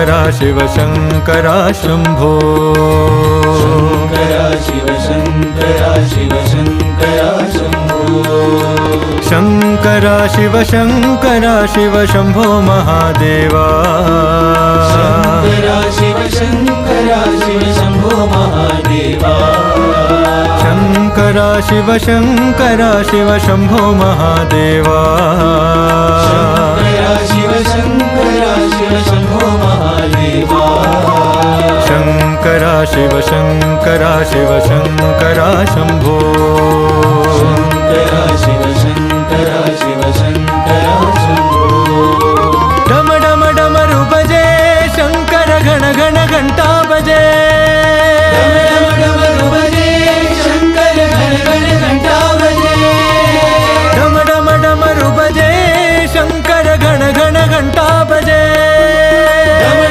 शङ्करा शिव शङ्करा शम्भो शङ्करा शिव शङ्करा शिव शङ्करा शम्भो शङ्करा शिव शङ्करा शिव शम्भो महादेवा शङ्करा शिव शङ्करा शिव शम्भो महादेवा शङ्करा शिव शङ्करा शिव शम्भो महादेवा शङ्करा शिव शङ्करा शिव शम्भो महादेवा शङ्करा शिव शङ्करा शिव शङ्करा शम्भो शङ्करा शिव शङ्करा शिव शङ्करा शम्भो डम डम डमरु बजे शङ्कर घन घन घण्टा बजे